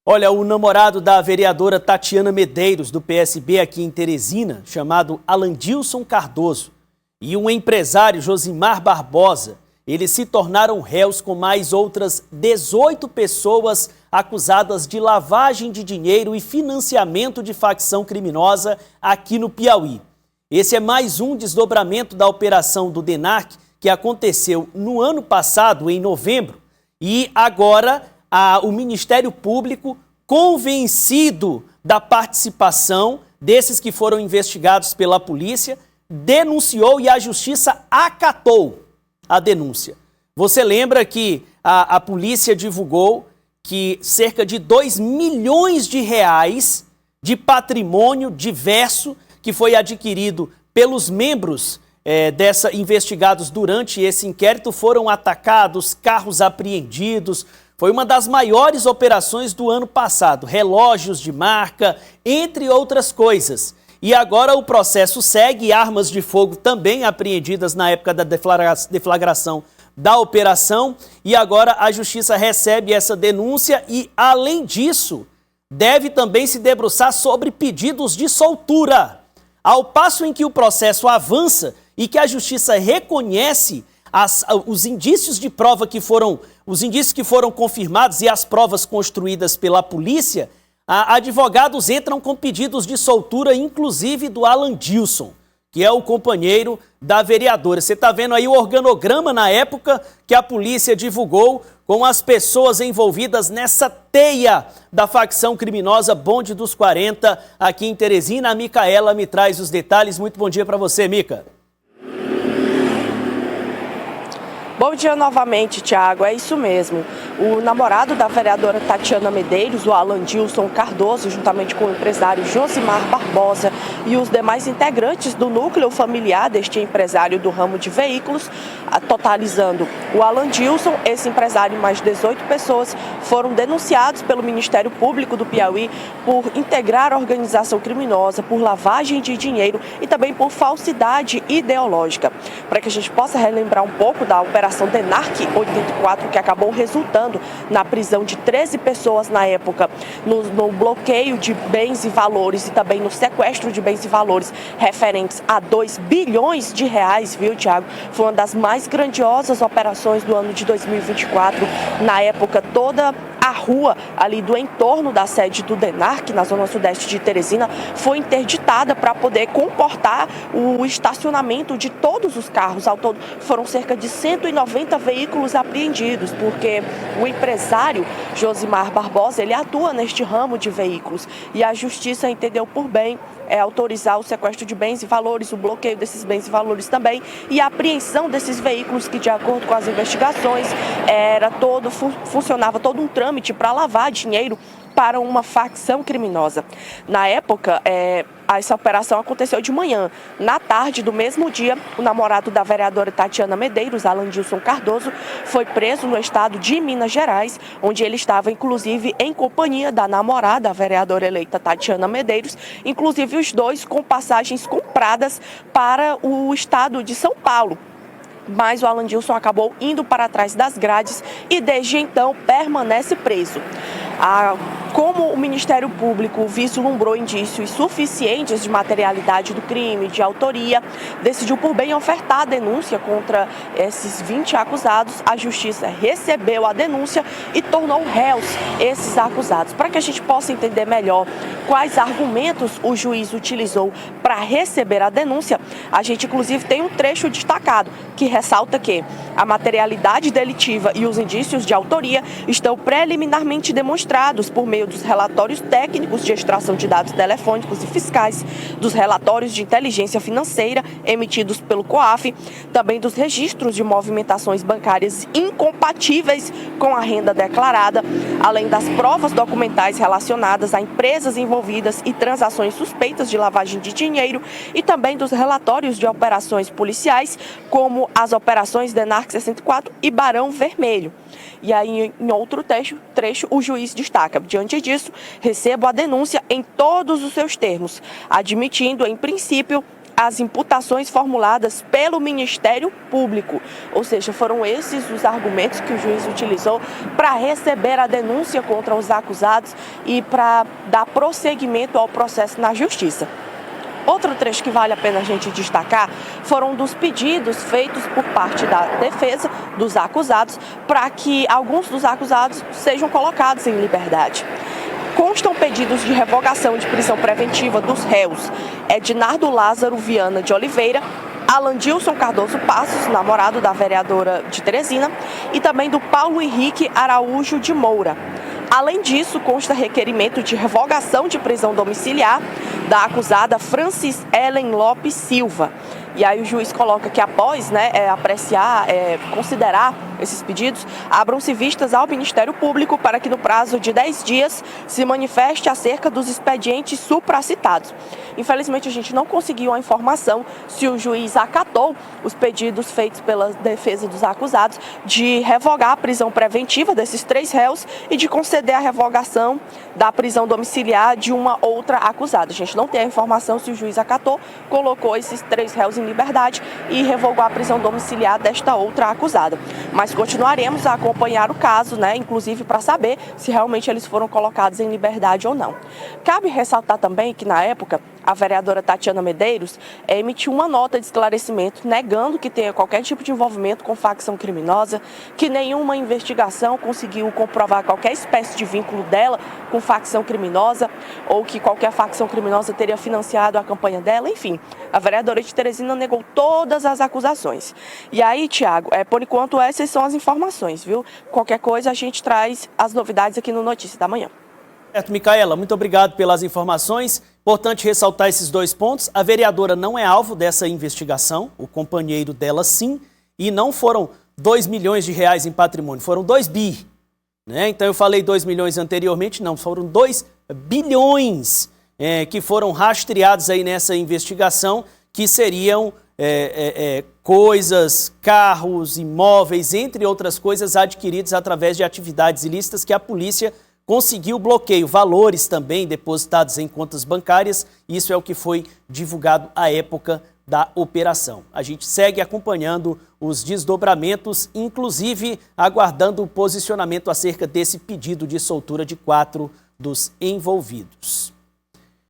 Olha, o namorado da vereadora Tatiana Medeiros, do PSB aqui em Teresina, chamado Alandilson Cardoso, e um empresário, Josimar Barbosa, eles se tornaram réus com mais outras 18 pessoas acusadas de lavagem de dinheiro e financiamento de facção criminosa aqui no Piauí. Esse é mais um desdobramento da operação do DENARC, que aconteceu no ano passado, em novembro, e agora o Ministério Público, convencido da participação desses que foram investigados pela polícia, denunciou e a justiça acatou a denúncia. Você lembra que a polícia divulgou que cerca de 2 milhões de reais de patrimônio diverso que foi adquirido pelos membros investigados durante esse inquérito foram atacados, carros apreendidos. Foi uma das maiores operações do ano passado, relógios de marca, entre outras coisas. E agora o processo segue, armas de fogo também apreendidas na época da deflagração da operação. E agora a justiça recebe essa denúncia e, além disso, deve também se debruçar sobre pedidos de soltura. Ao passo em que o processo avança e que a justiça reconhece os indícios de prova os indícios que foram confirmados e as provas construídas pela polícia, advogados entram com pedidos de soltura, inclusive do Alandilson, que é o companheiro da vereadora. Você está vendo aí o organograma na época que a polícia divulgou com as pessoas envolvidas nessa teia da facção criminosa Bonde dos 40 aqui em Teresina. A Micaela me traz os detalhes. Muito bom dia para você, Mica. Bom dia novamente, Tiago. É isso mesmo. O namorado da vereadora Tatiana Medeiros, o Alandilson Cardoso, juntamente com o empresário Josimar Barbosa e os demais integrantes do núcleo familiar deste empresário do ramo de veículos, totalizando o Alandilson, esse empresário e mais 18 pessoas, foram denunciados pelo Ministério Público do Piauí por integrar a organização criminosa, por lavagem de dinheiro e também por falsidade ideológica. Para que a gente possa relembrar um pouco da operação DENARC 84, que acabou resultando na prisão de 13 pessoas na época, no bloqueio de bens e valores e também no sequestro de bens e valores referentes a 2 bilhões de reais, viu, Tiago? Foi uma das mais grandiosas operações do ano de 2024. Na época, toda a rua ali do entorno da sede do DENARC, na zona sudeste de Teresina, foi interditada para poder comportar o estacionamento de todos os carros. Ao todo, foram cerca de 190 veículos apreendidos, porque o empresário Josimar Barbosa, ele atua neste ramo de veículos e a justiça entendeu por bem autorizar o sequestro de bens e valores, o bloqueio desses bens e valores também e a apreensão desses veículos que, de acordo com as investigações, funcionava todo um trâmite para lavar dinheiro para uma facção criminosa. Na época, essa operação aconteceu de manhã. Na tarde do mesmo dia, o namorado da vereadora Tatiana Medeiros, Alandilson Cardoso, foi preso no estado de Minas Gerais, onde ele estava, inclusive, em companhia da namorada, a vereadora eleita Tatiana Medeiros, inclusive os dois com passagens compradas para o estado de São Paulo. Mas o Alandilson acabou indo para trás das grades e desde então permanece preso. Como o Ministério Público vislumbrou indícios suficientes de materialidade do crime, de autoria, decidiu por bem ofertar a denúncia contra esses 20 acusados. A Justiça recebeu a denúncia e tornou réus esses acusados. Para que a gente possa entender melhor quais argumentos o juiz utilizou para receber a denúncia, a gente inclusive tem um trecho destacado que ressalta que a materialidade delitiva e os indícios de autoria estão preliminarmente demonstrados por meio dos relatórios técnicos de extração de dados telefônicos e fiscais, dos relatórios de inteligência financeira emitidos pelo COAF, também dos registros de movimentações bancárias incompatíveis com a renda declarada, além das provas documentais relacionadas a empresas envolvidas e transações suspeitas de lavagem de dinheiro e também dos relatórios de operações policiais, como as operações DENARC 64 e Barão Vermelho. E aí, em outro trecho, o juiz destaca: diante disso, recebo a denúncia em todos os seus termos, admitindo, em princípio, as imputações formuladas pelo Ministério Público. Ou seja, foram esses os argumentos que o juiz utilizou para receber a denúncia contra os acusados e para dar prosseguimento ao processo na Justiça. Outro trecho que vale a pena a gente destacar foram dos pedidos feitos por parte da defesa dos acusados para que alguns dos acusados sejam colocados em liberdade. Constam pedidos de revogação de prisão preventiva dos réus Ednardo Lázaro Viana de Oliveira, Alandilson Cardoso Passos, namorado da vereadora de Teresina, e também do Paulo Henrique Araújo de Moura. Além disso, consta requerimento de revogação de prisão domiciliar da acusada Francis Ellen Lopes Silva. E aí o juiz coloca que após apreciar, considerar esses pedidos, abram-se vistas ao Ministério Público para que no prazo de 10 dias se manifeste acerca dos expedientes supracitados. Infelizmente a gente não conseguiu a informação se o juiz acatou os pedidos feitos pela defesa dos acusados de revogar a prisão preventiva desses 3 réus e de conceder a revogação da prisão domiciliar de uma outra acusada. A gente não tem a informação se o juiz acatou, colocou esses 3 réus em liberdade e revogou a prisão domiciliar desta outra acusada. Mas continuaremos a acompanhar o caso, inclusive para saber se realmente eles foram colocados em liberdade ou não. Cabe ressaltar também que, na época, a vereadora Tatiana Medeiros emitiu uma nota de esclarecimento negando que tenha qualquer tipo de envolvimento com facção criminosa, que nenhuma investigação conseguiu comprovar qualquer espécie de vínculo dela com facção criminosa ou que qualquer facção criminosa teria financiado a campanha dela, enfim. A vereadora de Teresina negou todas as acusações. E aí, Tiago, por enquanto essas são as informações, viu? Qualquer coisa a gente traz as novidades aqui no Notícia da Manhã. Certo, Micaela, muito obrigado pelas informações. Importante ressaltar esses 2 pontos. A vereadora não é alvo dessa investigação, o companheiro dela sim, e não foram 2 milhões de reais em patrimônio, foram 2 bi. Então eu falei 2 milhões anteriormente, não, foram 2 bilhões que foram rastreados aí nessa investigação, que seriam coisas, carros, imóveis, entre outras coisas adquiridos através de atividades ilícitas que a polícia conseguiu bloqueio, valores também depositados em contas bancárias, isso é o que foi divulgado à época da operação. A gente segue acompanhando os desdobramentos, inclusive aguardando o posicionamento acerca desse pedido de soltura de 4 dos envolvidos.